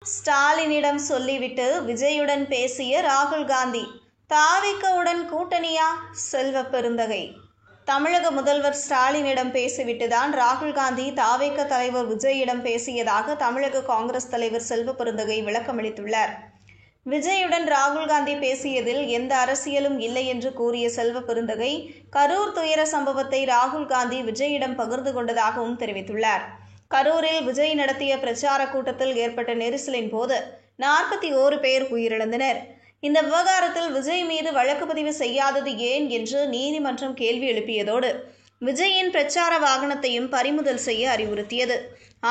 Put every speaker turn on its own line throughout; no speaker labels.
ஸ்டாலினிடம் சொல்லிவிட்டு விஜயுடன் பேசிய ராகுல் காந்தி, தாவிகவுடன் கூட்டணியா? செல்வ பெருந்தகை. தமிழக முதல்வர் ஸ்டாலினிடம் பேசிவிட்டுதான் ராகுல் காந்தி தாவேக தலைவர் விஜயிடம் பேசியதாக தமிழக காங்கிரஸ் தலைவர் செல்வ பெருந்தகை விளக்கமளித்துள்ளார். விஜயுடன் ராகுல் காந்தி பேசியதில் எந்த அரசியலும் இல்லை என்று கூறிய செல்வ பெருந்தகை, கரூர் துயர சம்பவத்தை ராகுல் காந்தி விஜயிடம் பகிர்ந்து கொண்டதாகவும் தெரிவித்துள்ளார். கரூரில் விஜய் நடத்திய பிரச்சார கூட்டத்தில் ஏற்பட்ட நெரிசலின் போது 41 பேர் உயிரிழந்தனர். இந்த விவகாரத்தில் விஜய் மீது வழக்கு பதிவு செய்யாதது ஏன் என்று நீதிமன்றம் கேள்வி எழுப்பியதோடு விஜயின் பிரச்சார வாகனத்தையும் பறிமுதல் செய்ய அறிவுறுத்தியது.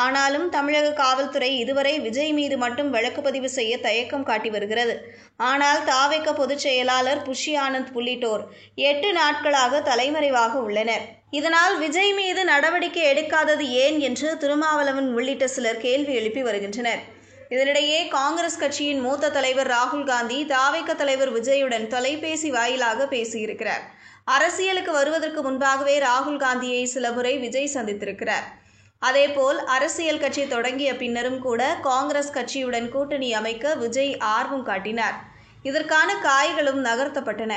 ஆனாலும் தமிழக காவல்துறை இதுவரை விஜய் மீது மட்டும் வழக்கு பதிவு செய்ய தயக்கம் காட்டி வருகிறது. ஆனால் தாவேக பொதுச் செயலாளர் புஷி ஆனந்த் உள்ளிட்டோர் 8 நாட்களாக தலைமறைவாக உள்ளனர். இதனால் விஜய் மீது நடவடிக்கை எடுக்காதது ஏன் என்று திருமாவளவன் உள்ளிட்ட சிலர் கேள்வி எழுப்பி வருகின்றனர். இதனிடையே காங்கிரஸ் கட்சியின் மூத்த தலைவர் ராகுல் காந்தி தாவேக தலைவர் விஜயுடன் தொலைபேசி வாயிலாக பேசியிருக்கிறார். அரசியலுக்கு வருவதற்கு முன்பாகவே ராகுல் காந்தியை சில முறை விஜய் சந்தித்திருக்கிறார். அதேபோல் அரசியல் கட்சி தொடங்கிய பின்னரும் கூட காங்கிரஸ் கட்சியுடன் கூட்டணி அமைக்க விஜய் ஆர்வம் காட்டினார். இதற்கான காய்களும் நகர்த்தப்பட்டன.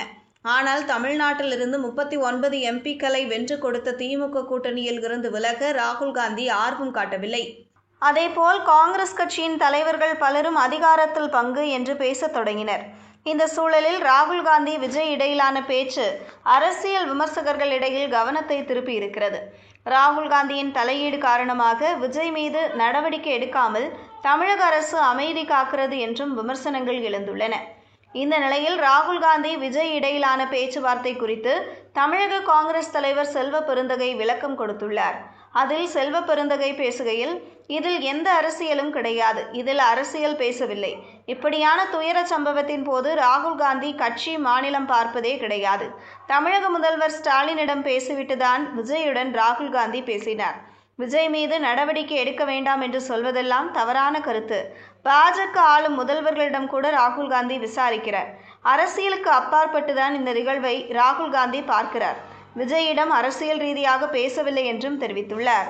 ஆனால் தமிழ்நாட்டிலிருந்து 39 எம்பிக்களை வென்று கொடுத்த திமுக கூட்டணியில் இருந்து விலக ராகுல் காந்தி ஆர்வம் காட்டவில்லை. அதேபோல் காங்கிரஸ் கட்சியின் தலைவர்கள் பலரும் அதிகாரத்தில் பங்கு என்று பேசத் தொடங்கினர். இந்த சூழலில் ராகுல் காந்தி விஜய் இடையிலான பேச்சு அரசியல் விமர்சகர்களிடையில் கவனத்தை திருப்பி இருக்கிறது. ராகுல் காந்தியின் தலையீடு காரணமாக விஜய் மீது நடவடிக்கை எடுக்காமல் தமிழக அரசு அமைதி காக்கிறது என்றும் விமர்சனங்கள் எழுந்துள்ளன. இந்த நிலையில் ராகுல் காந்தி விஜய் இடையிலான பேச்சுவார்த்தை குறித்து தமிழக காங்கிரஸ் தலைவர் செல்வ பெருந்தகை விளக்கம் கொடுத்துள்ளார். அதில் செல்வ பெருந்தகை பேசுகையில், இதில் எந்த அரசியலும் கிடையாது, இதில் அரசியல் பேசவில்லை. இப்படியான துயர சம்பவத்தின் போது ராகுல் காந்தி கட்சி மாநிலம் பார்ப்பதே கிடையாது. தமிழக முதல்வர் ஸ்டாலினிடம் பேசிவிட்டுதான் விஜயுடன் ராகுல் காந்தி பேசினார். விஜய் மீது நடவடிக்கை எடுக்க வேண்டாம் என்று சொல்வதெல்லாம் தவறான கருத்து. பாஜக ஆளும் முதல்வர்களிடம் கூட ராகுல் காந்தி விசாரிக்கிறார். அரசியலுக்கு அப்பாற்பட்டுதான் இந்த நிகழ்வை ராகுல் காந்தி பார்க்கிறார். விஜயிடம் அரசியல் ரீதியாக பேசவில்லை என்றும் தெரிவித்துள்ளார்.